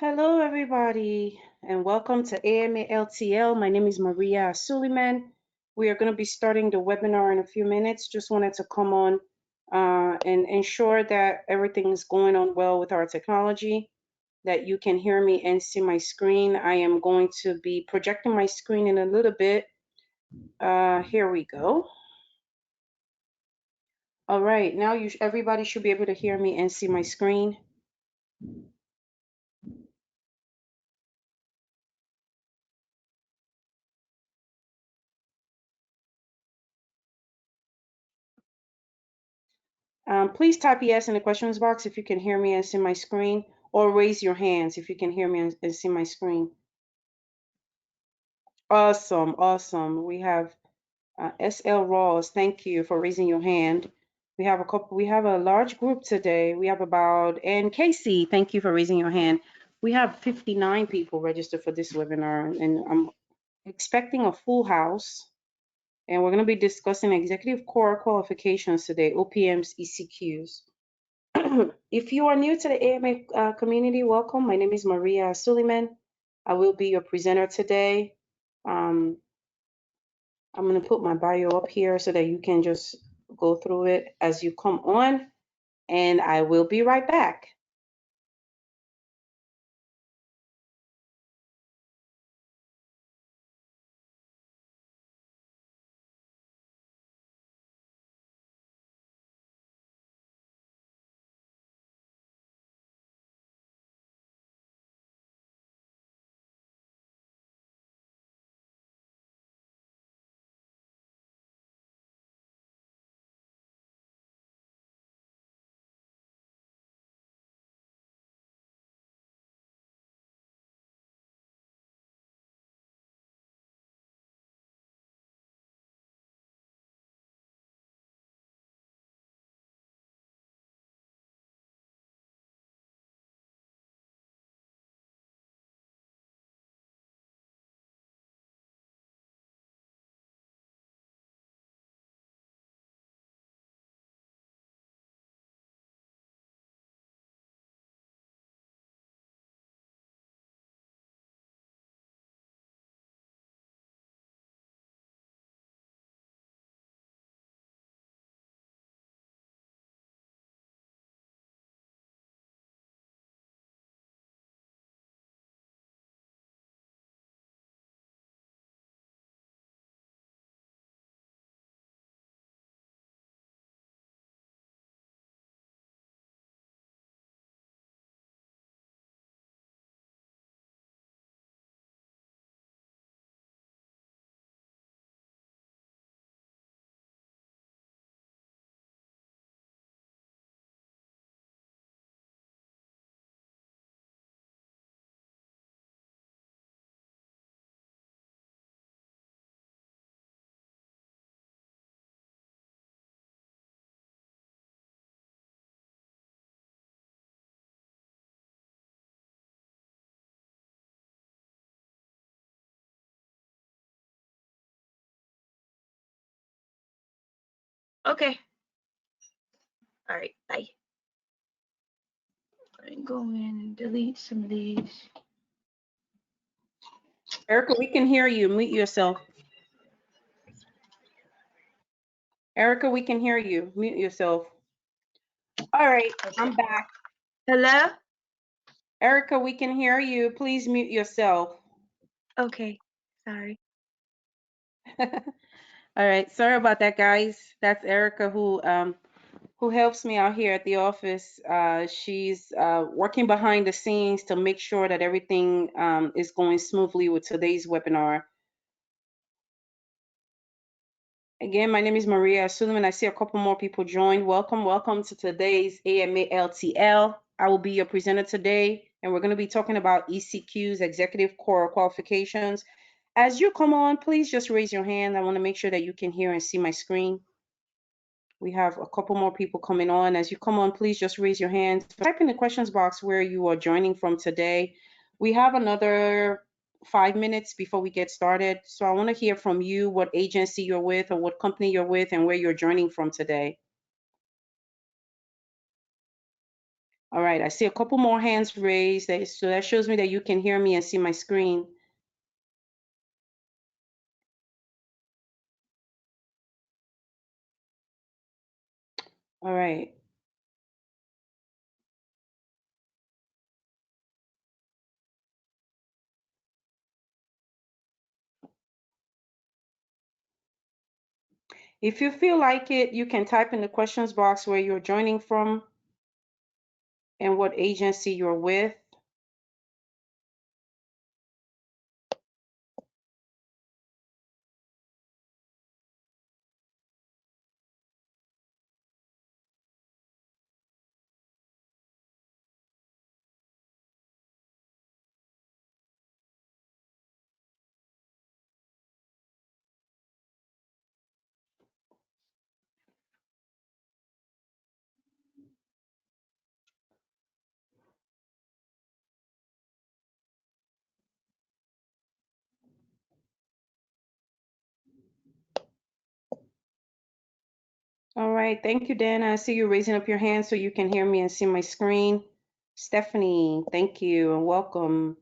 Hello, everybody, and welcome to AMA My name is Maria Suleiman. We are going to be starting the webinar in a few minutes. Just wanted to come on and ensure that everything is going on well with our technology, that you can hear me and see my screen. I am going to be projecting my screen in a little bit. Here we go. All right, now everybody should be able to hear me and see my screen. Please type yes in the questions box if you can hear me and see my screen, or raise your hands if you can hear me and see my screen. Awesome, awesome. We have SL Ross. Thank you for raising your hand. We have a large group today. We have and Casey, thank you for raising your hand. We have 59 people registered for this webinar, and I'm expecting a full house. And we're going to be discussing executive core qualifications today, OPM's ECQs. If you are new to the AMA community, welcome. My name is Maria Suleiman. I will be your presenter today. I'm going to put my bio up here so that you can just go through it as you come on, and I will be right back. Okay. All right. Bye. I'm going and delete some of these. Erica, we can hear you. Mute yourself. Erica, we can hear you. Mute yourself. All right, I'm back. Hello? Erica, we can hear you. Please mute yourself. Okay. Sorry. All right, sorry about that, guys. That's Erica who helps me out here at the office. She's working behind the scenes to make sure that everything is going smoothly with today's webinar. Again, my name is Maria Suleiman. I see a couple more people joined. Welcome, welcome to today's AMA LTL. I will be your presenter today, and we're going to be talking about ECQs, Executive Core Qualifications. As you come on, please just raise your hand. I want to make sure that you can hear and see my screen. We have a couple more people coming on. As you come on, please just raise your hand. Type in the questions box where you are joining from today. We have another 5 minutes before we get started. So I want to hear from you what agency you're with or what company you're with and where you're joining from today. All right, I see a couple more hands raised. So that shows me that you can hear me and see my screen. All right. If you feel like it, you can type in the questions box where you're joining from and what agency you're with. All right, thank you, Dana. I see you raising up your hand so you can hear me and see my screen. Stephanie, thank you and welcome.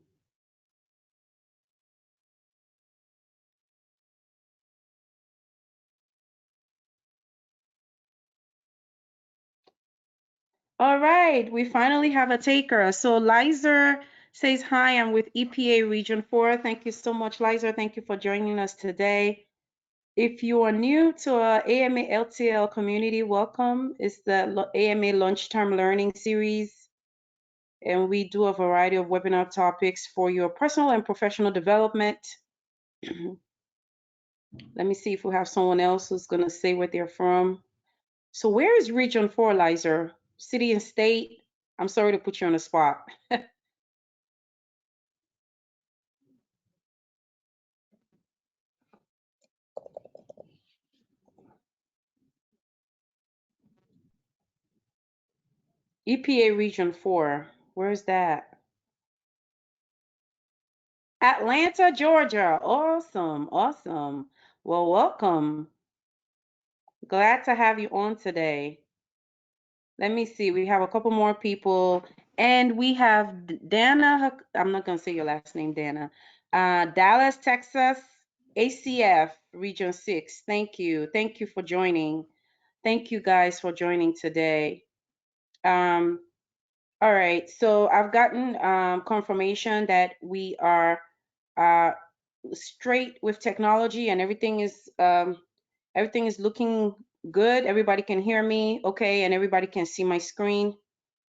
All right, we finally have a taker. So Lizer says, hi, I'm with EPA Region 4. Thank you so much, Lizer. Thank you for joining us today. If you are new to our AMA LTL community, welcome. It's the AMA Lunchtime Learning Series, and we do a variety of webinar topics for your personal and professional development. Let me see if we have someone else who's going to say where they're from. So where is Region 4, Lizer? City and state? I'm sorry to put you on the spot. EPA Region 4, where's that? Atlanta, Georgia. Awesome, awesome. Well, welcome. Glad to have you on today. Let me see. We have a couple more people, and we have Dana. I'm not gonna say your last name, Dana. Dallas, Texas, ACF Region 6. Thank you. Thank you for joining. Thank you guys for joining today. Um, all right. So I've gotten confirmation that we are uh, straight with technology, and everything is looking good. Everybody can hear me, okay, and everybody can see my screen,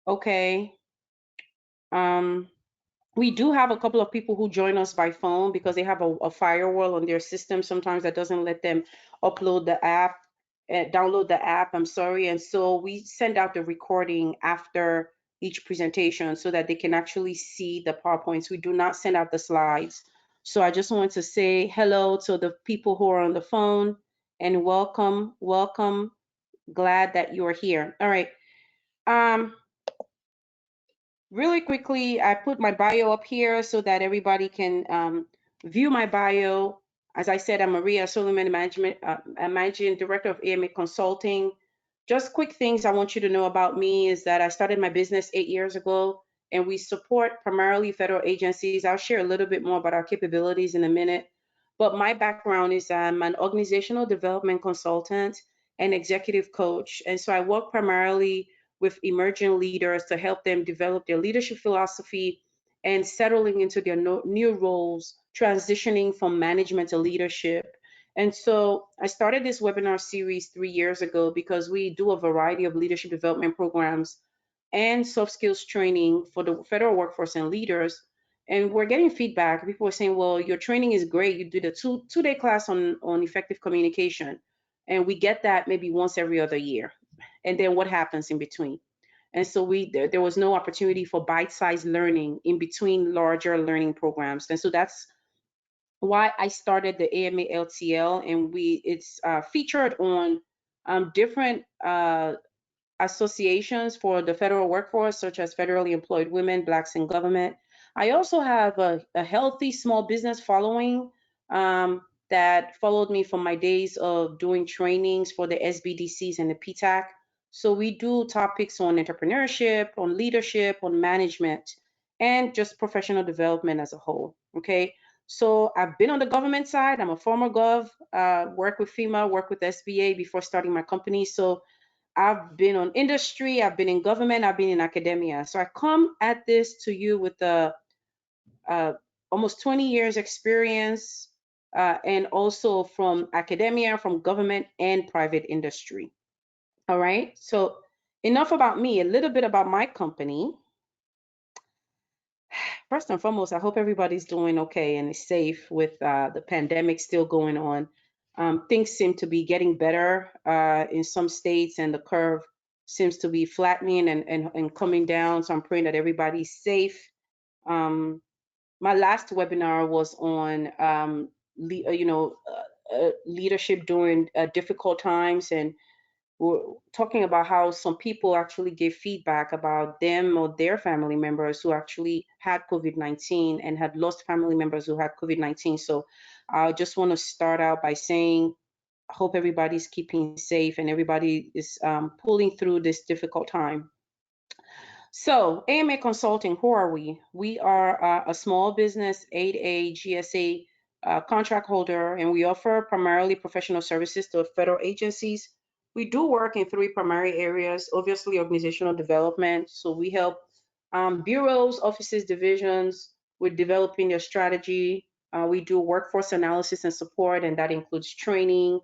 okay. Um, we do have a couple of people who join us by phone because they have a firewall on their system sometimes that doesn't let them upload the app, download the app. I'm sorry, and so we send out the recording after each presentation so that they can actually see the PowerPoints. We do not send out the slides. So I just want to say hello to the people who are on the phone and welcome, welcome. Glad that you are here. All right. Um, Really quickly, I put my bio up here so that everybody can view my bio. As I said, I'm Maria Suleiman, Managing Director of AMA Consulting. Just quick things I want you to know about me is that I started my business 8 years ago, and we support primarily federal agencies. I'll share a little bit more about our capabilities in a minute. But my background is I'm an organizational development consultant and executive coach. And so I work primarily with emerging leaders to help them develop their leadership philosophy and settling into their new roles, transitioning from management to leadership. And so I started this webinar series 3 years ago because we do a variety of leadership development programs and soft skills training for the federal workforce and leaders. And we're getting feedback. People are saying, well, your training is great. You did a two-day class on effective communication. And we get that maybe once every other year. And then what happens in between? And so there was no opportunity for bite-sized learning in between larger learning programs. And so that's why I started the AMA LTL, and it's featured on different associations for the federal workforce, such as federally employed women, Blacks in government. I also have a healthy small business following that followed me from my days of doing trainings for the SBDCs and the PTAC. So we do topics on entrepreneurship, on leadership, on management, and just professional development as a whole. Okay. So I've been on the government side. I'm a former gov, work with FEMA, work with SBA before starting my company. So I've been on industry, I've been in government, I've been in academia. So I come at this to you with a uh, almost 20 years experience, and also from academia, from government and private industry. All right. So enough about me, a little bit about my company. First and foremost, I hope everybody's doing okay and is safe with the pandemic still going on. Things seem to be getting better in some states, and the curve seems to be flattening and coming down. So I'm praying that everybody's safe. Um, my last webinar was on leadership during difficult times, and we're talking about how some people actually gave feedback about them or their family members who actually had COVID-19 and had lost family members who had COVID-19. So I just want to start out by saying I hope everybody's keeping safe and everybody is pulling through this difficult time. So, AMA Consulting, who are we? We are a small business 8A GSA contract holder, and we offer primarily professional services to federal agencies. We do work in three primary areas, obviously, organizational development. So, we help bureaus, offices, divisions with developing their strategy. We do workforce analysis and support, and that includes training,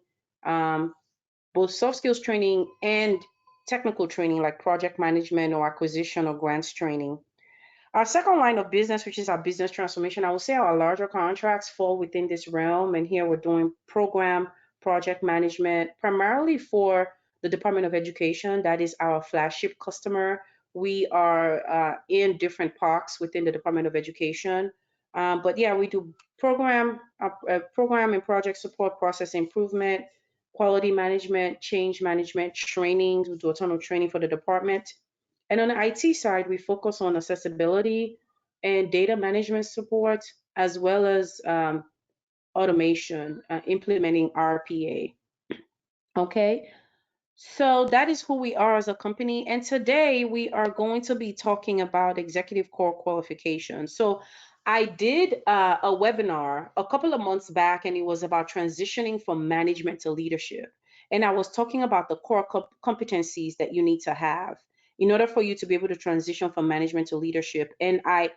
um, both soft skills training and technical training like project management or acquisition or grants training. Our second line of business, which is our business transformation, I would say our larger contracts fall within this realm. And here we're doing program project management primarily for the Department of Education. That is our flagship customer. We are in different parks within the Department of Education. But yeah, we do program and project support, process improvement, quality management, change management, trainings. We do a ton of training for the department. And on the IT side, we focus on accessibility and data management support, as well as automation, implementing RPA. Okay. So that is who we are as a company. And today we are going to be talking about executive core qualifications. So I did a webinar a couple of months back, and it was about transitioning from management to leadership. And I was talking about the core competencies that you need to have in order for you to be able to transition from management to leadership. And I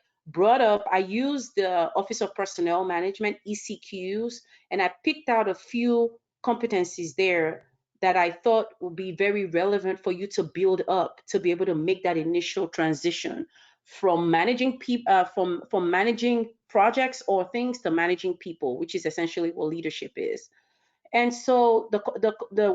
used the Office of Personnel Management, ECQs, and I picked out a few competencies there that I thought would be very relevant for you to build up to be able to make that initial transition from managing people, from managing projects or things to managing people, which is essentially what leadership is. And so the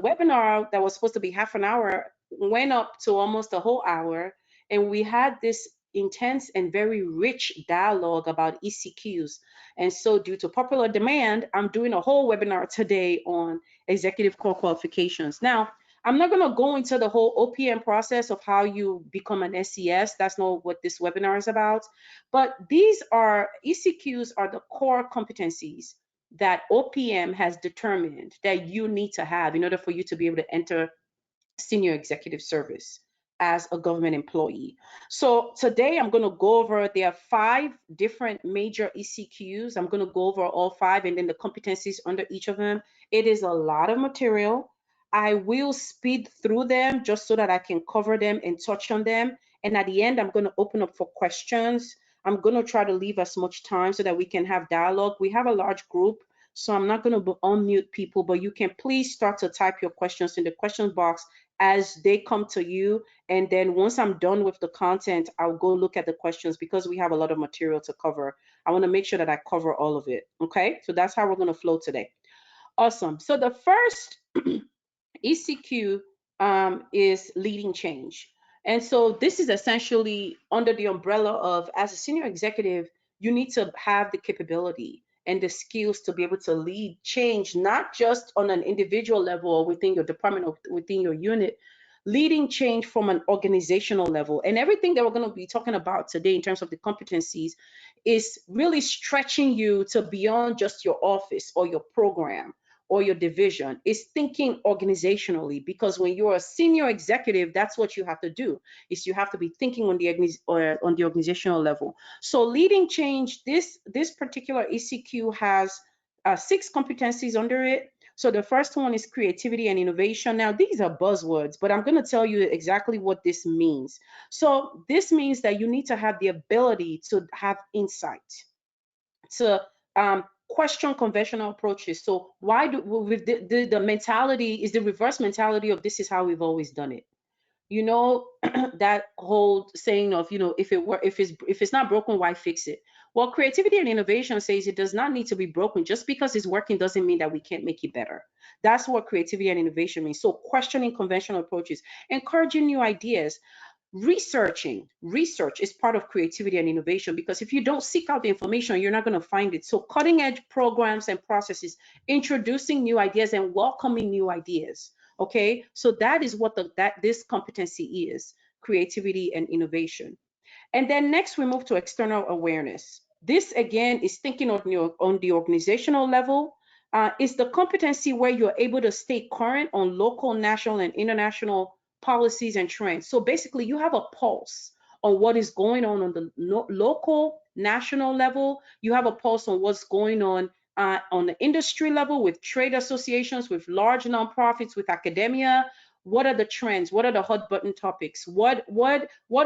webinar that was supposed to be half an hour went up to almost a whole hour, and we had this intense and very rich dialogue about ECQs. And so, due to popular demand, I'm doing a whole webinar today on executive core qualifications. Now, I'm not going to go into the whole OPM process of how you become an SES. That's not what this webinar is about. But these are ECQs are the core competencies that OPM has determined that you need to have in order for you to be able to enter senior executive service as a government employee. So today I'm going to go over, there are 5 different major ECQs. I'm going to go over all 5 and then the competencies under each of them. It is a lot of material. I will speed through them just so that I can cover them and touch on them. And at the end, I'm going to open up for questions. I'm going to try to leave as much time so that we can have dialogue. We have a large group, so I'm not going to unmute people, but you can please start to type your questions in the questions box as they come to you. And then once I'm done with the content, I'll go look at the questions because we have a lot of material to cover. I want to make sure that I cover all of it. Okay, so that's how we're going to flow today. Awesome. So the first ECQ is leading change. And so this is essentially under the umbrella of, as a senior executive, you need to have the capability and the skills to be able to lead change, not just on an individual level or within your department or within your unit, leading change from an organizational level. And everything that we're going to be talking about today in terms of the competencies is really stretching you to beyond just your office or your program or your division. It's thinking organizationally, because when you're a senior executive, that's what you have to do, is you have to be thinking on the organizational level. So leading change, this particular ECQ has 6 competencies under it. So the first one is creativity and innovation. Now, these are buzzwords, but I'm going to tell you exactly what this means. So this means that you need to have the ability to have insight, to question conventional approaches. So why do with the mentality is the reverse mentality of this is how we've always done it. You know, that whole saying of, if it's not broken, why fix it? Well, creativity and innovation says it does not need to be broken. Just because it's working doesn't mean that we can't make it better. That's what creativity and innovation means. So questioning conventional approaches, encouraging new ideas. Research is part of creativity and innovation, because if you don't seek out the information, you're not going to find it. So cutting edge programs and processes, introducing new ideas and welcoming new ideas. Okay, so that is what this competency is: creativity and innovation. And then next we move to external awareness. This again is thinking on the organizational level. It's the competency where you're able to stay current on local, national, and international policies and trends. So basically, you have a pulse on what is going on the local, national level. You have a pulse on what's going on the industry level, with trade associations, with large nonprofits, with academia. What are the trends? What are the hot button topics? What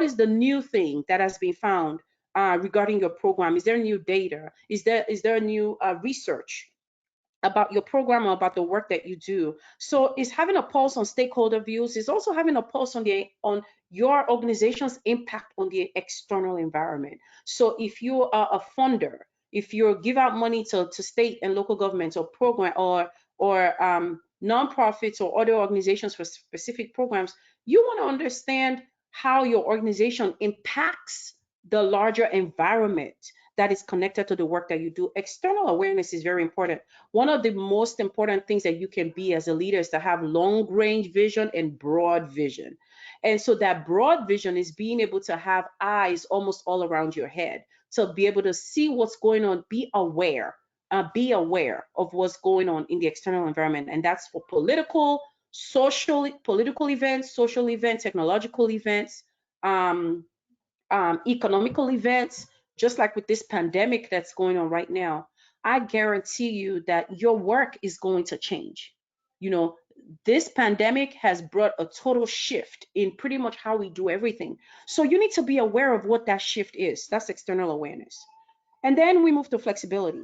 is the new thing that has been found regarding your program? Is there new data? Is there new research about your program or about the work that you do? So it's having a pulse on stakeholder views. It's also having a pulse on your organization's impact on the external environment. So if you are a funder, if you give out money to state and local governments, or program, or nonprofits or other organizations for specific programs, you want to understand how your organization impacts the larger environment that is connected to the work that you do. External awareness is very important. One of the most important things that you can be as a leader is to have long range vision and broad vision. And so that broad vision is being able to have eyes almost all around your head, to be able to see what's going on, be aware of what's going on in the external environment. And that's for political events, social events, technological events, um, economical events, just like with this pandemic that's going on right now. I guarantee you that your work is going to change. You know, this pandemic has brought a total shift in pretty much how we do everything. So you need to be aware of what that shift is. That's external awareness. And then we move to flexibility.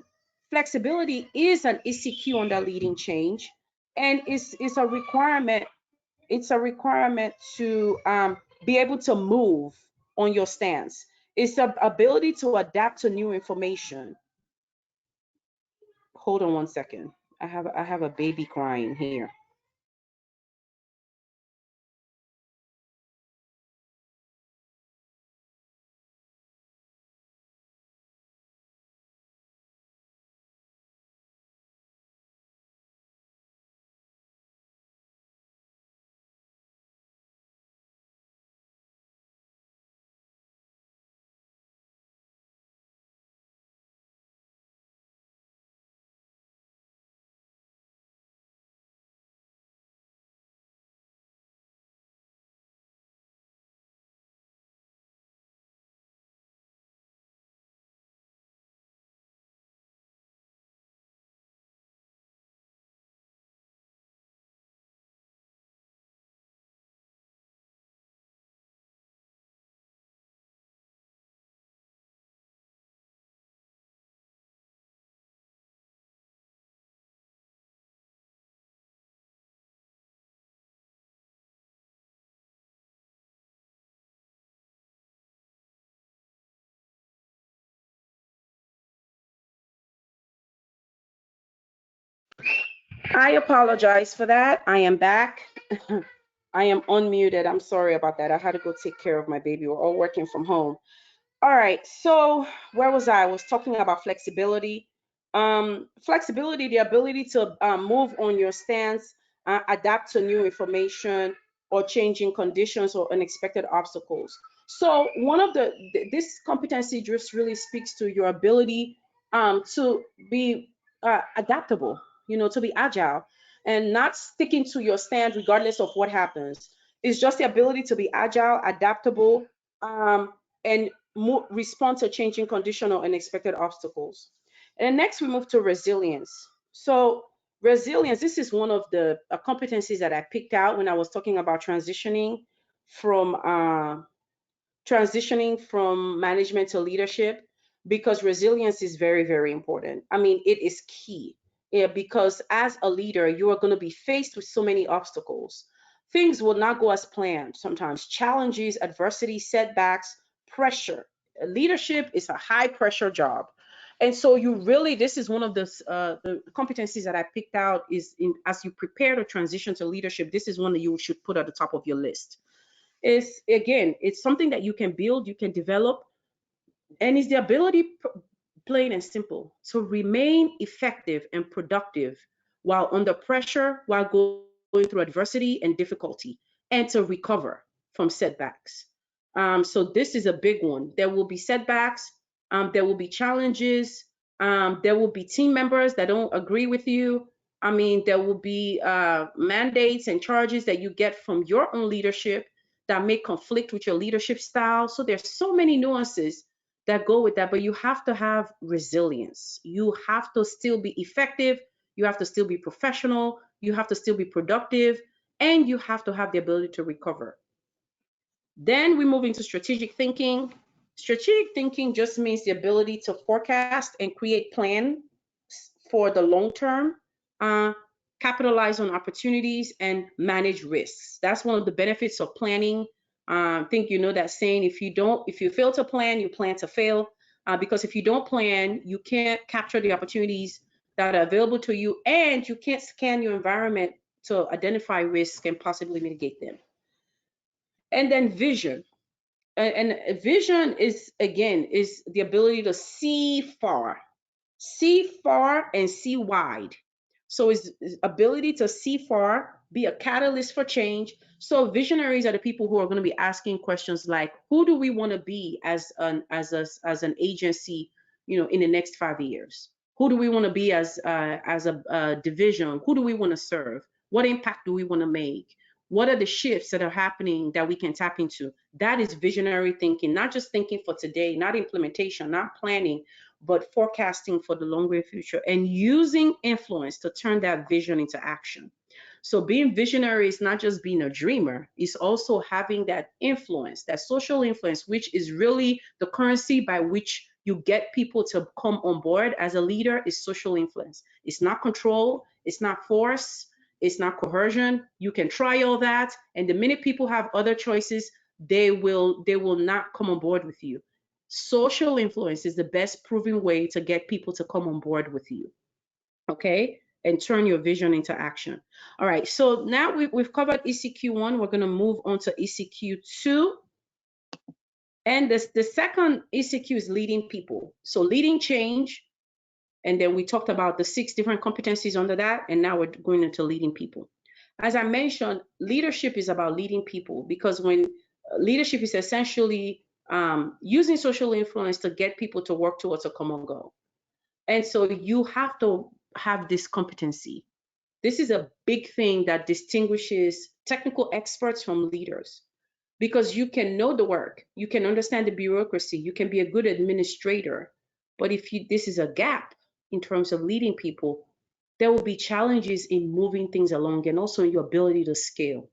Flexibility is an ECQ under leading change, and it's a requirement. It's a requirement to be able to move on your stance. It's the ability to adapt to new information. Hold on one second. I have a baby crying here. I apologize for that. I am back. I am unmuted. I'm sorry about that. I had to go take care of my baby. We're all working from home. All right, so where was I? I was talking about flexibility. Flexibility, the ability to move on your stance, adapt to new information or changing conditions or unexpected obstacles. So one of this competency just really speaks to your ability to be adaptable. to be agile and not sticking to your stand regardless of what happens. It's just the ability to be agile, adaptable, and respond to changing condition or unexpected obstacles. And next, we move to resilience. So, resilience, this is one of the competencies that I picked out when I was talking about from transitioning from management to leadership, because resilience is very, very important. I mean, it is key. Yeah, because as a leader, you are going to be faced with so many obstacles. Things will not go as planned sometimes. Challenges, adversity, setbacks, pressure. Leadership is a high pressure job. And so you really, this is one of the competencies that I picked out is as you prepare to transition to leadership, this is one that you should put at the top of your list. Is again, it's something that you can build, you can develop, and it's the ability, plain and simple, to remain effective and productive while under pressure, while going through adversity and difficulty, and to recover from setbacks. So this is a big one. There will be setbacks, there will be challenges, there will be team members that don't agree with you. I mean, there will be mandates and charges that you get from your own leadership that may conflict with your leadership style. So there's so many nuances that go with that, but you have to have resilience. You have to still be effective. You have to still be professional. You have to still be productive, and you have to have the ability to recover. Then we move into strategic thinking. Strategic thinking just means the ability to forecast and create plans for the long term, uh, capitalize on opportunities, and manage risks. That's one of the benefits of planning. I think you know that saying: if you fail to plan, you plan to fail. Because if you don't plan, you can't capture the opportunities that are available to you, and you can't scan your environment to identify risks and possibly mitigate them. And then vision. And vision is, again, is the ability to see far and see wide. So it's ability to see far, be a catalyst for change. So visionaries are the people who are going to be asking questions like, who do we want to be as an agency, in the next 5 years? Who do we want to be as a division? Who do we want to serve? What impact do we want to make? What are the shifts that are happening that we can tap into? That is visionary thinking, not just thinking for today, not implementation, not planning, but forecasting for the longer future and using influence to turn that vision into action. So being visionary is not just being a dreamer, it's also having that influence, that social influence, which is really the currency by which you get people to come on board as a leader, is social influence. It's not control, it's not force, it's not coercion. You can try all that, and the minute people have other choices, they will not come on board with you. Social influence is the best proven way to get people to come on board with you, okay? And turn your vision into action. All right, so now we've covered ECQ1. We're going to move on to ECQ2. And the second ECQ is leading people. So leading change. And then we talked about the 6 different competencies under that. And now we're going into leading people. As I mentioned, leadership is about leading people, because when leadership is essentially using social influence to get people to work towards a common goal. And so you have to have this competency. This is a big thing that distinguishes technical experts from leaders, because you can know the work, you can understand the bureaucracy, you can be a good administrator. But if this is a gap in terms of leading people, there will be challenges in moving things along and also your ability to scale,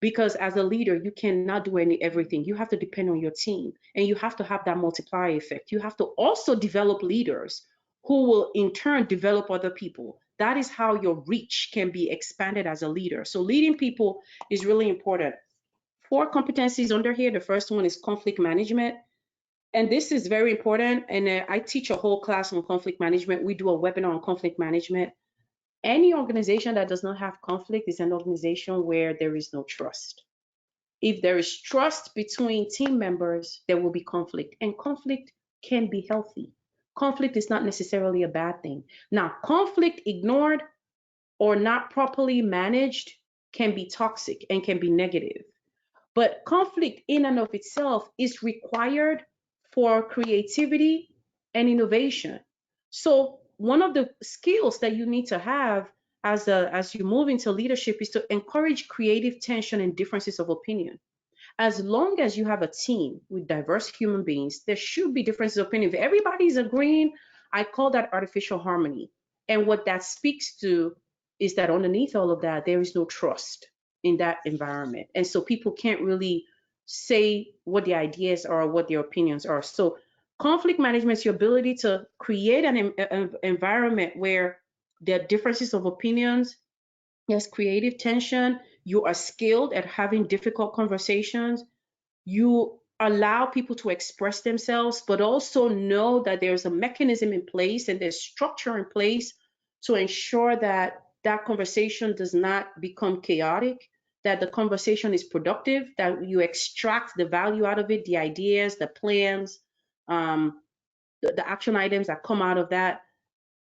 because as a leader you cannot do everything. You have to depend on your team, and you have to have that multiplier effect. You have to also develop leaders who will in turn develop other people. That is how your reach can be expanded as a leader. So leading people is really important. 4 competencies under here. The first one is conflict management, and this is very important. And I teach a whole class on conflict management. We do a webinar on conflict management. Any organization that does not have conflict is an organization where there is no trust. If there is trust between team members, there will be conflict, and conflict can be healthy. Conflict is not necessarily a bad thing. Now, conflict ignored or not properly managed can be toxic and can be negative. But conflict in and of itself is required for creativity and innovation. So one of the skills that you need to have as you move into leadership is to encourage creative tension and differences of opinion. As long as you have a team with diverse human beings, there should be differences of opinion. If everybody's agreeing, I call that artificial harmony. And what that speaks to is that underneath all of that, there is no trust in that environment. And so people can't really say what the ideas are, what their opinions are. So conflict management is your ability to create an environment where there are differences of opinions. Yes, creative tension. You are skilled at having difficult conversations. You allow people to express themselves, but also know that there's a mechanism in place and there's structure in place to ensure that that conversation does not become chaotic, that the conversation is productive, that you extract the value out of it, the ideas, the plans, um, the action items that come out of that,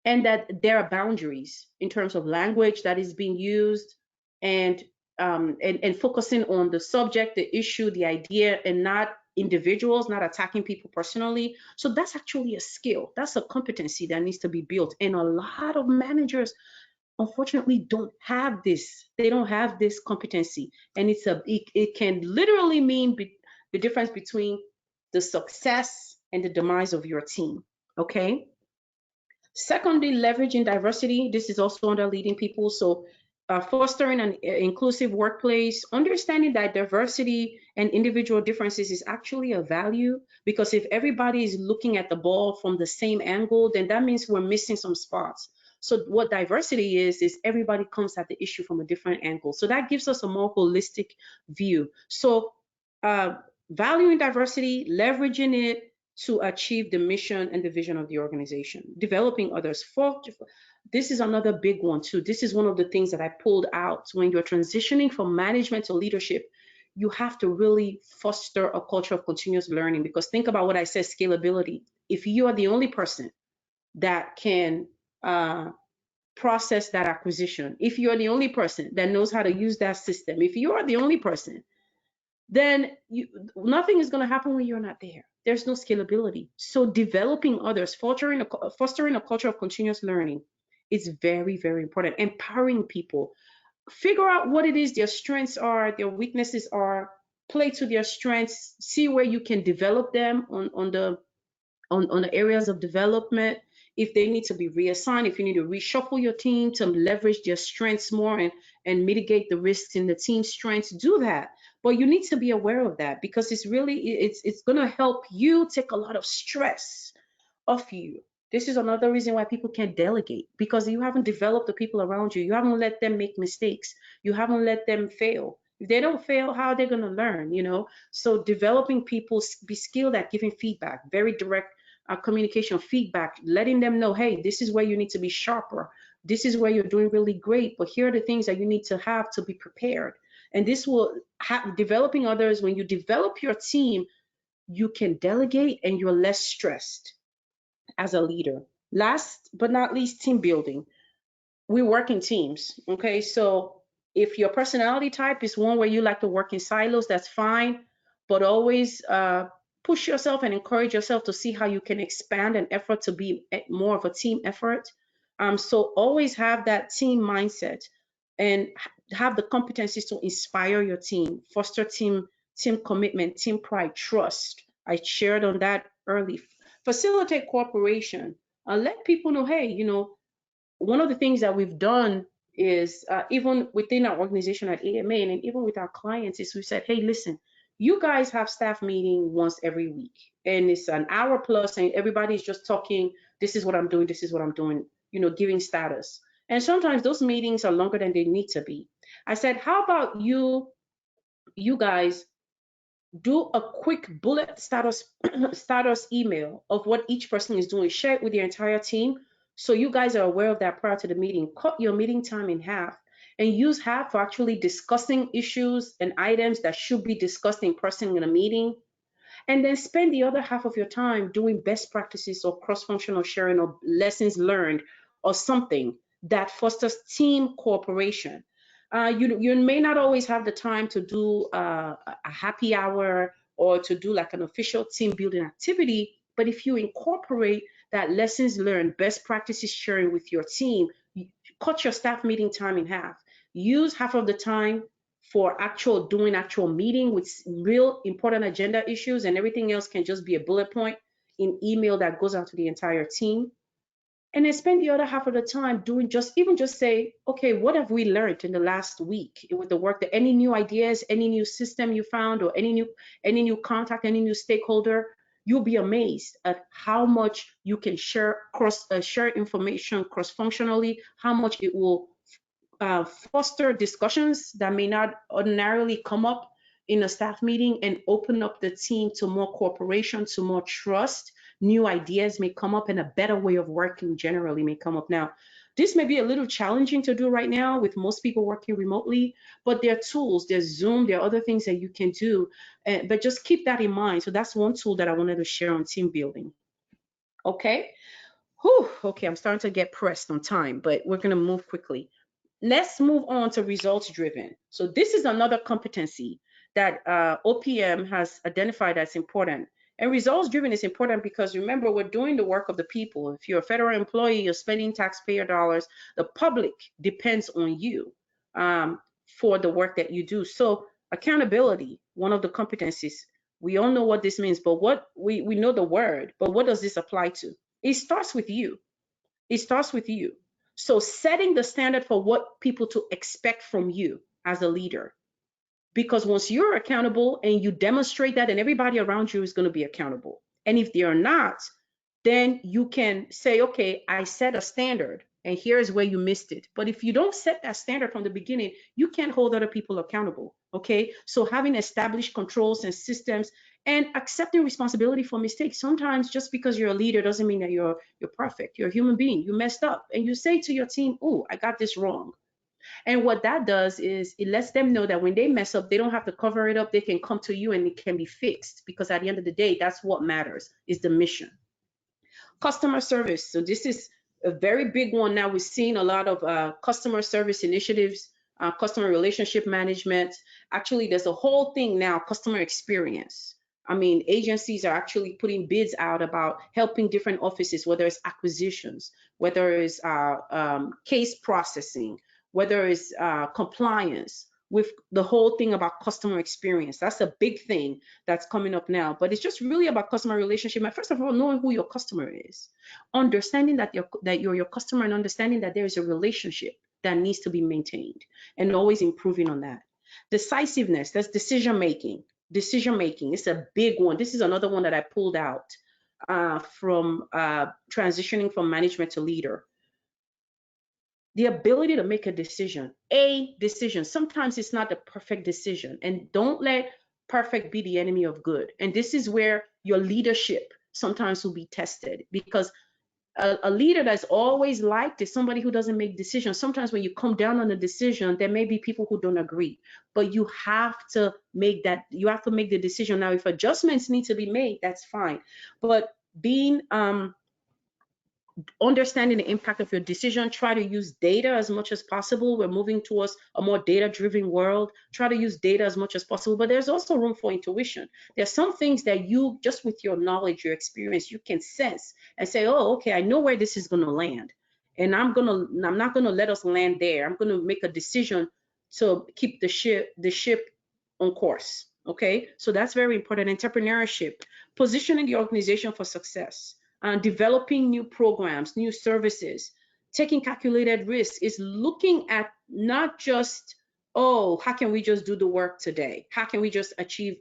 and that there are boundaries in terms of language that is being used, and and focusing on the subject, the issue, the idea, and not individuals, not attacking people personally. So that's actually a skill. That's a competency that needs to be built. And a lot of managers unfortunately don't have this. They don't have this competency. And it can literally mean the difference between the success and the demise of your team. Okay. Secondly, leveraging diversity. This is also under leading people. So, fostering an inclusive workplace, understanding that diversity and individual differences is actually a value, because if everybody is looking at the ball from the same angle, then that means we're missing some spots. So, what diversity is everybody comes at the issue from a different angle. So, that gives us a more holistic view. So, uh, valuing diversity, leveraging it to achieve the mission and the vision of the organization. Developing others. This is another big one too. This is one of the things that I pulled out. When you're transitioning from management to leadership, you have to really foster a culture of continuous learning, because think about what I said, scalability. If you are the only person that can process that acquisition, if you're the only person that knows how to use that system, if you are the only person, then nothing is going to happen when you're not there. There's no scalability. So developing others, fostering a culture of continuous learning is very, very important. Empowering people, figure out what it is their strengths are, their weaknesses are, play to their strengths, see where you can develop them on the areas of development. If they need to be reassigned, if you need to reshuffle your team to leverage their strengths more and mitigate the risks in the team's strengths, do that. But you need to be aware of that, because it's going to help you take a lot of stress off you. This is another reason why people can't delegate, because you haven't developed the people around you. You haven't let them make mistakes. You haven't let them fail. If they don't fail, how are they going to learn? So developing people, be skilled at giving feedback, very direct communication, feedback, letting them know, hey, this is where you need to be sharper. This is where you're doing really great, but here are the things that you need to have to be prepared. And this will developing others. When you develop your team, you can delegate and you're less stressed as a leader. Last but not least, team building. We work in teams. Okay. So if your personality type is one where you like to work in silos, that's fine. But always push yourself and encourage yourself to see how you can expand an effort to be more of a team effort. So always have that team mindset and have the competencies to inspire your team, foster team commitment, team pride, trust. I shared on that early. Facilitate cooperation. Let people know, hey, one of the things that we've done is even within our organization at AMA and even with our clients is we said, hey, listen, you guys have staff meeting once every week, and it's an hour plus, and everybody's just talking. This is what I'm doing. This is what I'm doing. Giving status. And sometimes those meetings are longer than they need to be. I said, how about you guys do a quick bullet status status email of what each person is doing, share it with your entire team, so you guys are aware of that prior to the meeting. Cut your meeting time in half and use half for actually discussing issues and items that should be discussed in person in a meeting, and then spend the other half of your time doing best practices or cross-functional sharing or lessons learned or something that fosters team cooperation. You may not always have the time to do a happy hour or to do like an official team building activity, but if you incorporate that lessons learned, best practices sharing with your team. Cut your staff meeting time in half. Use half of the time for doing actual meeting with real important agenda issues, and everything else can just be a bullet point in email that goes out to the entire team. And then spend the other half of the time doing just say, okay, what have we learned in the last week with the work, that any new ideas, any new system you found, or any new contact, any new stakeholder. You'll be amazed at how much you can share information cross functionally, how much it will foster discussions that may not ordinarily come up in a staff meeting, and open up the team to more cooperation, to more trust. New ideas may come up, and a better way of working generally may come up. Now, this may be a little challenging to do right now with most people working remotely, but there are tools, there's Zoom, there are other things that you can do, but just keep that in mind. So that's one tool that I wanted to share on team building. Okay. Whew, okay, I'm starting to get pressed on time, but we're going to move quickly. Let's move on to results driven. So this is another competency that OPM has identified as important. And results driven is important because, remember, we're doing the work of the people. If you're a federal employee, you're spending taxpayer dollars. The public depends on you for the work that you do. So accountability, one of the competencies. We all know what this means, but what we know the word, but what does this apply to? It starts with you. It starts with you. So setting the standard for what people to expect from you as a leader. Because once you're accountable and you demonstrate that, and everybody around you is going to be accountable. And if they are not, then you can say, okay, I set a standard and here's where you missed it. But if you don't set that standard from the beginning, you can't hold other people accountable. Okay. So having established controls and systems, and accepting responsibility for mistakes. Sometimes just because you're a leader doesn't mean that you're perfect. You're a human being. You messed up. And you say to your team, oh, I got this wrong. And what that does is it lets them know that when they mess up, they don't have to cover it up. They can come to you and it can be fixed, because at the end of the day, that's what matters, is the mission. Customer service. So this is a very big one now. We're seeing a lot of customer service initiatives, customer relationship management. Actually, there's a whole thing now, customer experience. I mean, agencies are actually putting bids out about helping different offices, whether it's acquisitions, whether it's case processing, whether it's compliance, with the whole thing about customer experience. That's a big thing that's coming up now. But it's just really about customer relationship. And first of all, knowing who your customer is, understanding that you're your customer, and understanding that there is a relationship that needs to be maintained, and always improving on that. Decisiveness, that's decision making. Decision making is a big one. This is another one that I pulled out from transitioning from management to leader. The ability to make a decision. Sometimes it's not the perfect decision, and don't let perfect be the enemy of good. And this is where your leadership sometimes will be tested, because a leader that's always liked is somebody who doesn't make decisions. Sometimes when you come down on a decision, there may be people who don't agree, but you have to make the decision. Now, if adjustments need to be made, that's fine. But being understanding the impact of your decision, try to use data as much as possible. We're moving towards a more data-driven world. Try to use data as much as possible, but there's also room for intuition. There's some things that you, just with your knowledge, your experience, you can sense and say, oh, okay, I know where this is going to land, and I'm not going to let us land there. I'm going to make a decision to keep the ship on course. Okay, so that's very important. Entrepreneurship, positioning the organization for success, developing new programs, new services, taking calculated risks, is looking at not just, oh, how can we just do the work today? How can we just achieve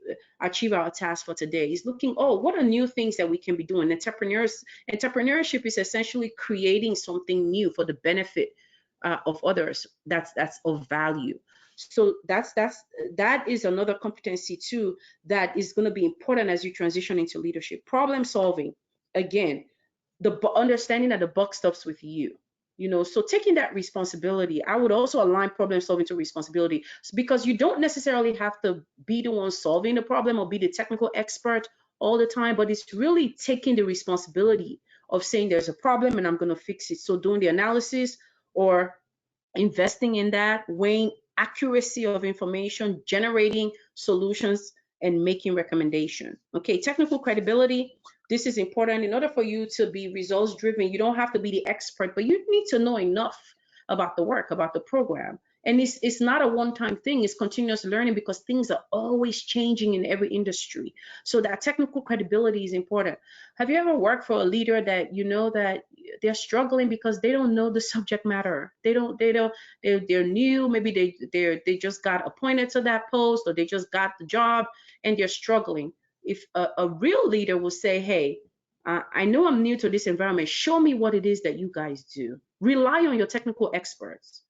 our task for today? It's looking, oh, what are new things that we can be doing? Entrepreneurship is essentially creating something new for the benefit of others. That's of value. So that is another competency too that is going to be important as you transition into leadership. Problem solving, again, the understanding that the buck stops with you. So taking that responsibility, I would also align problem solving to responsibility, because you don't necessarily have to be the one solving the problem or be the technical expert all the time, but it's really taking the responsibility of saying there's a problem and I'm going to fix it. So doing the analysis, or investing in that, weighing accuracy of information, generating solutions, and making recommendation. Okay, technical credibility. This is important. In order for you to be results driven, you don't have to be the expert, but you need to know enough about the work, about the program. And it's not a one-time thing, it's continuous learning because things are always changing in every industry. So that technical credibility is important. Have you ever worked for a leader that you know that they're struggling because they don't know the subject matter? They're new, maybe they just got appointed to that post or they just got the job and they're struggling. If a real leader will say, hey, I know I'm new to this environment, show me what it is that you guys do. Rely on your technical experts,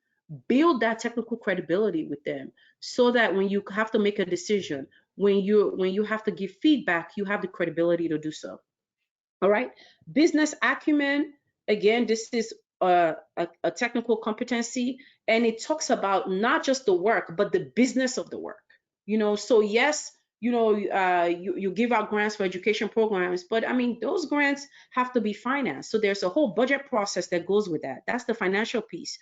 build that technical credibility with them so that when you have to make a decision, when you have to give feedback, you have the credibility to do so. All right. Business acumen, again, this is a technical competency, and it talks about not just the work, but the business of the work. So yes, you give out grants for education programs, but I mean, those grants have to be financed. So there's a whole budget process that goes with that. That's the financial piece.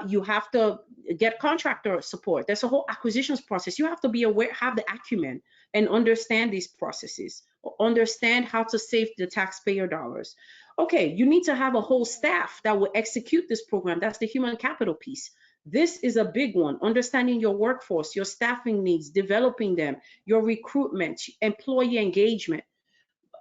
You have to get contractor support. There's a whole acquisitions process. You have to be aware, have the acumen, and understand these processes, understand how to save the taxpayer dollars. Okay, you need to have a whole staff that will execute this program. That's the human capital piece. This is a big one. Understanding your workforce, your staffing needs, developing them, your recruitment, employee engagement.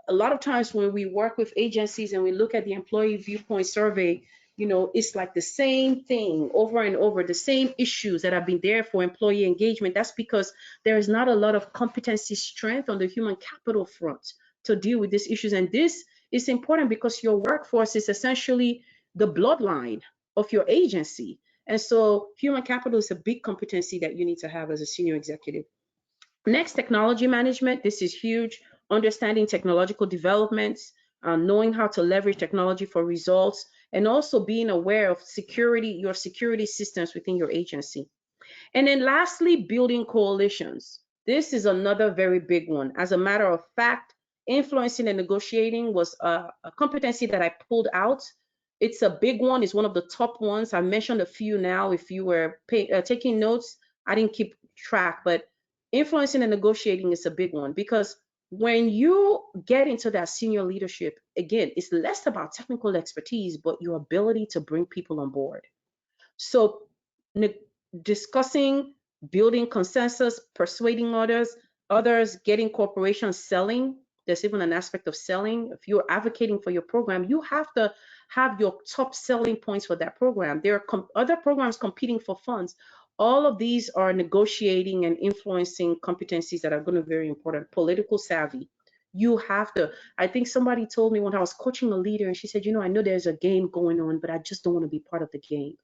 A lot of times when we work with agencies and we look at the employee viewpoint survey, it's like the same thing over and over, the same issues that have been there for employee engagement. That's because there is not a lot of competency strength on the human capital front to deal with these issues. And this is important because your workforce is essentially the bloodline of your agency. And so human capital is a big competency that you need to have as a senior executive. Next, technology management. This is huge. Understanding technological developments, knowing how to leverage technology for results, and also being aware of your security systems within your agency. And then lastly, building coalitions. This is another very big one. As a matter of fact, influencing and negotiating was a competency that I pulled out. It's a big one. It's one of the top ones. I mentioned a few now. If you were taking notes, I didn't keep track, but influencing and negotiating is a big one because when you get into that senior leadership, again, it's less about technical expertise, but your ability to bring people on board. So discussing, building consensus, persuading others, getting corporations selling. There's even an aspect of selling. If you're advocating for your program, you have to have your top selling points for that program. There are other programs competing for funds. All of these are negotiating and influencing competencies that are going to be very important. Political savvy. You have to. I think somebody told me when I was coaching a leader, and she said, I know there's a game going on, but I just don't want to be part of the game.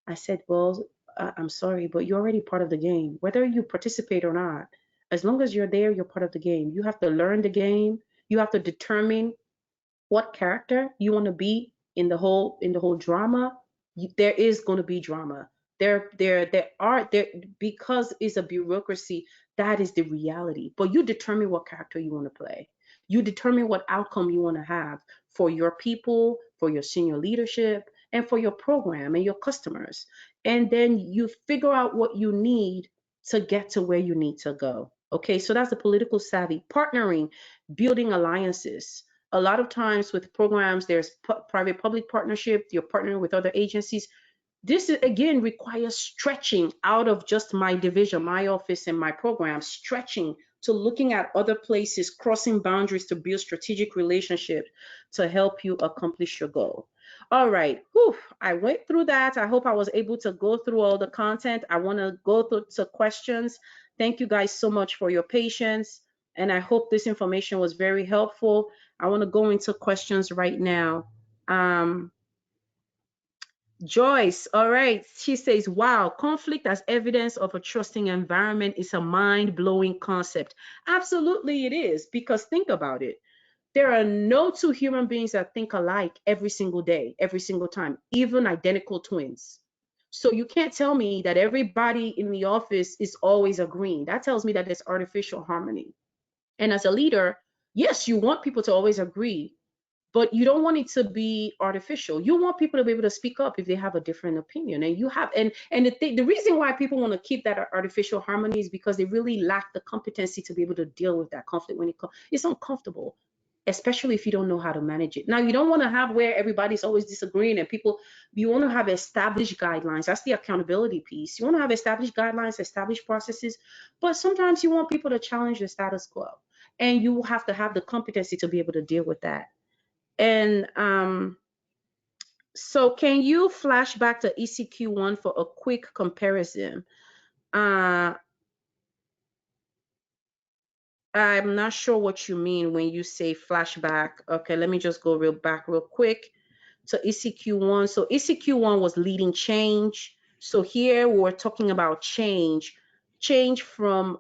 I said, well, I'm sorry, but you're already part of the game, whether you participate or not. As long as you're there, you're part of the game. You have to learn the game. You have to determine what character you want to be in the whole drama. There is going to be drama. There because it's a bureaucracy. That is the reality. But you determine what character you want to play. You determine what outcome you want to have for your people, for your senior leadership, and for your program and your customers. And then you figure out what you need to get to where you need to go. Okay, so that's the political savvy. Partnering, building alliances. A lot of times with programs, there's private public partnership, you're partnering with other agencies. This again requires stretching out of just my division, my office, and my program, stretching to looking at other places, crossing boundaries to build strategic relationships to help you accomplish your goal. All right, whew, I went through that. I hope I was able to go through all the content. I want to go through to questions. Thank you guys so much for your patience, and I hope this information was very helpful. I want to go into questions right now. Joyce, all right. She says, wow, conflict as evidence of a trusting environment is a mind-blowing concept. Absolutely it is, because think about it. There are no two human beings that think alike every single day, every single time, even identical twins. So you can't tell me that everybody in the office is always agreeing. That tells me that there's artificial harmony. And as a leader, yes, you want people to always agree, but you don't want it to be artificial. You want people to be able to speak up if they have a different opinion. And you have, and the reason why people want to keep that artificial harmony is because they really lack the competency to be able to deal with that conflict when it's uncomfortable, especially if you don't know how to manage it. Now, you don't want to have where everybody's always disagreeing and people, you want to have established guidelines. That's the accountability piece. You want to have established guidelines, established processes, but sometimes you want people to challenge the status quo. And you have to have the competency to be able to deal with that. And so can you flash back to ECQ1 for a quick comparison? Uh, I'm not sure what you mean when you say flashback. Okay, let me just go real quick to ECQ1. So ECQ1 was leading change. So here we're talking about change from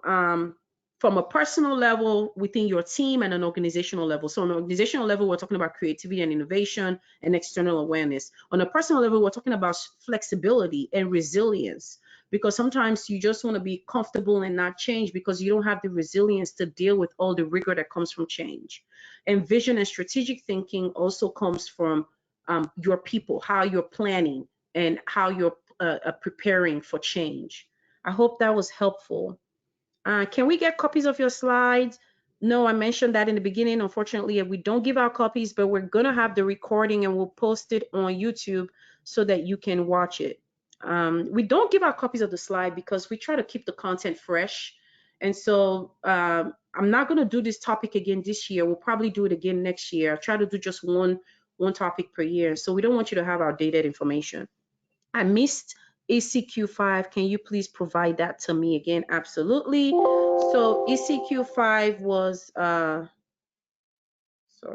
a personal level within your team and an organizational level. So on an organizational level, we're talking about creativity and innovation and external awareness. On a personal level, we're talking about flexibility and resilience, because sometimes you just want to be comfortable and not change because you don't have the resilience to deal with all the rigor that comes from change. And vision and strategic thinking also comes from your people, how you're planning and how you're preparing for change. I hope that was helpful. Can we get copies of your slides? No, I mentioned that in the beginning. Unfortunately, we don't give out copies, but we're going to have the recording and we'll post it on YouTube so that you can watch it. We don't give out copies of the slide because we try to keep the content fresh. And so I'm not going to do this topic again this year. We'll probably do it again next year. I try to do just one topic per year. So we don't want you to have outdated information. I missed ECQ5. Can you please provide that to me again? Absolutely. So ECQ5 was, sorry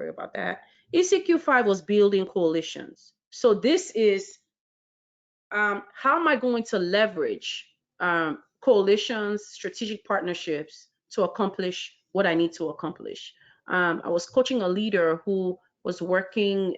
about that. ECQ5 was building coalitions. So this is how am I going to leverage coalitions, strategic partnerships to accomplish what I need to accomplish? I was coaching a leader who was working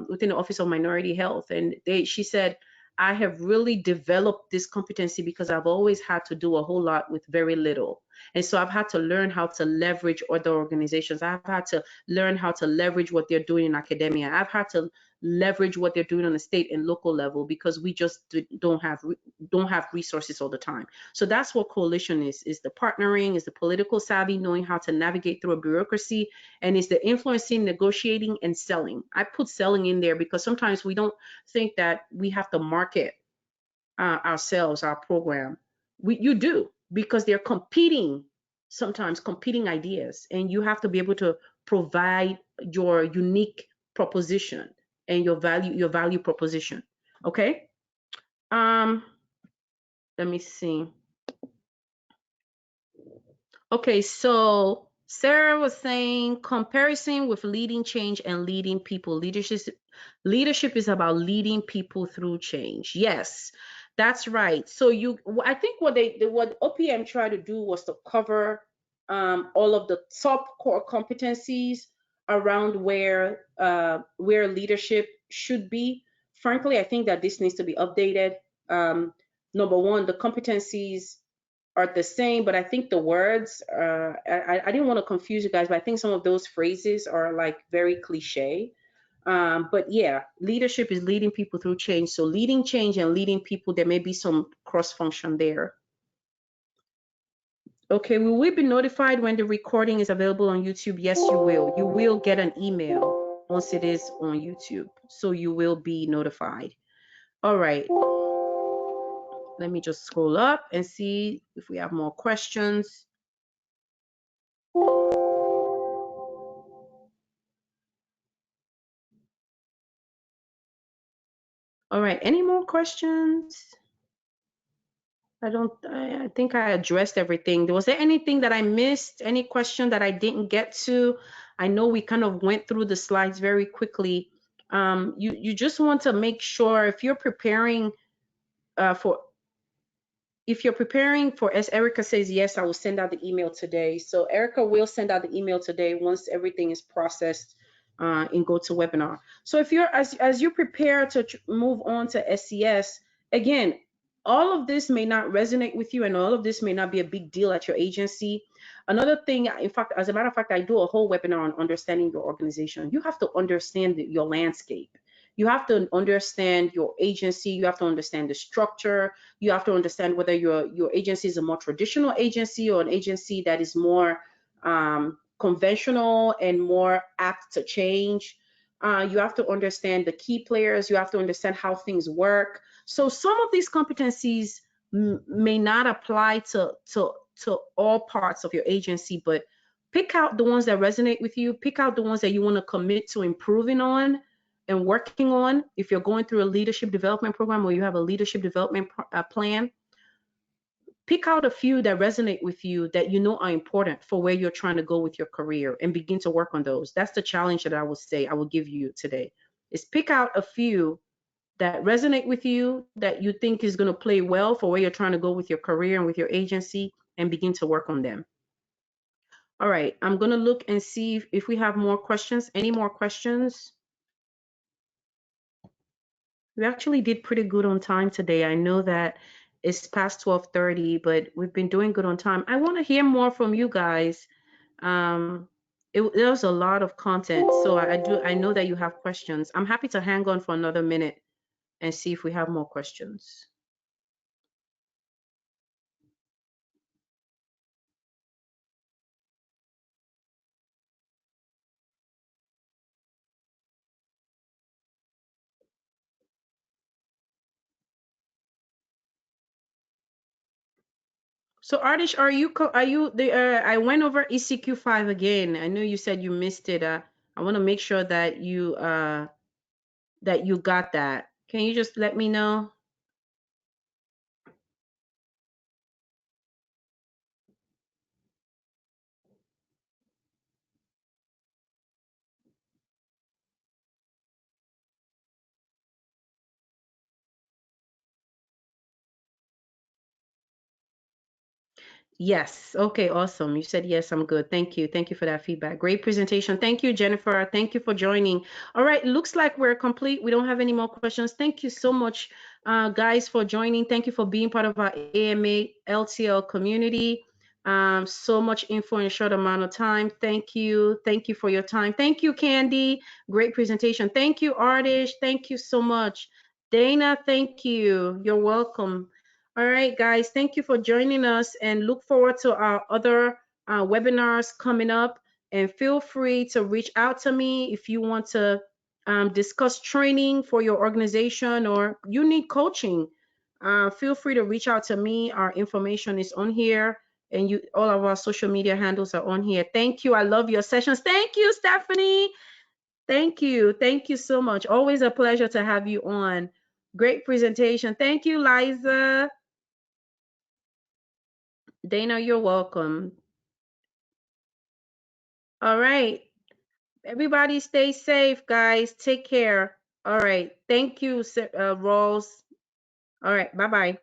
within the Office of Minority Health, and she said, I have really developed this competency because I've always had to do a whole lot with very little. And so I've had to learn how to leverage other organizations. I've had to learn how to leverage what they're doing in academia. I've had to leverage what they're doing on the state and local level because we just don't have resources all the time. So that's what coalition is the partnering, is the political savvy, knowing how to navigate through a bureaucracy, and is the influencing, negotiating, and selling. I put selling in there because sometimes we don't think that we have to market ourselves, our program. You do, because they're competing, sometimes competing ideas, and you have to be able to provide your unique proposition and your value proposition. Okay. Um, let me see. Okay, so Sarah was saying comparison with leading change and leading people. Leadership is about leading people through change. Yes, that's right. So I think what OPM tried to do was to cover all of the top core competencies around where leadership should be. Frankly, I think that this needs to be updated. Number one, the competencies are the same, but I think the words, I didn't want to confuse you guys, but I think some of those phrases are like very cliche. But yeah, leadership is leading people through change. So leading change and leading people, there may be some cross function there. Okay, will we be notified when the recording is available on YouTube? Yes, you will. You will get an email once it is on YouTube. So you will be notified. All right. Let me just scroll up and see if we have more questions. All right, any more questions? I think I addressed everything. Was there anything that I missed? Any question that I didn't get to? I know we kind of went through the slides very quickly. You just want to make sure if you're preparing for as Erica says, yes, I will send out the email today. So Erica will send out the email today once everything is processed in GoToWebinar. So if you're as you prepare to move on to SES, again, all of this may not resonate with you and all of this may not be a big deal at your agency. Another thing, in fact, as a matter of fact, I do a whole webinar on understanding your organization. You have to understand your landscape. You have to understand your agency. You have to understand the structure. You have to understand whether your agency is a more traditional agency or an agency that is more conventional and more apt to change. You have to understand the key players. You have to understand how things work. So some of these competencies may not apply to all parts of your agency, but pick out the ones that resonate with you. Pick out the ones that you want to commit to improving on and working on. If you're going through a leadership development program or you have a leadership development plan, pick out a few that resonate with you that you know are important for where you're trying to go with your career and begin to work on those. That's the challenge that I would say I will give you today. Is pick out a few that resonate with you, that you think is going to play well for where you're trying to go with your career and with your agency, and begin to work on them. All right, I'm going to look and see if we have more questions. Any more questions? We actually did pretty good on time today. I know that it's past 12:30, but we've been doing good on time. I want to hear more from you guys. Um, there was a lot of content, so I know that you have questions. I'm happy to hang on for another minute and see if we have more questions. So Ardish, are you the I went over ECQ5 again. I know you said you missed it. I want to make sure that you got that. Can you just let me know? Yes. Okay, awesome. You said yes, I'm good. Thank you. Thank you for that feedback. Great presentation. Thank you, Jennifer. Thank you for joining. All right, looks like we're complete. We don't have any more questions. Thank you so much, guys, for joining. Thank you for being part of our AMA LTL community. So much info in a short amount of time. Thank you. Thank you for your time. Thank you, Candy. Great presentation. Thank you, Artish. Thank you so much. Dana, thank you. You're welcome. All right, guys, thank you for joining us and look forward to our other webinars coming up. And feel free to reach out to me if you want to discuss training for your organization or you need coaching. Feel free to reach out to me. Our information is on here and all of our social media handles are on here. Thank you. I love your sessions. Thank you, Stephanie. Thank you. Thank you so much. Always a pleasure to have you on. Great presentation. Thank you, Liza. Dana, you're welcome. All right. Everybody stay safe, guys. Take care. All right. Thank you, Rawls. All right. Bye-bye.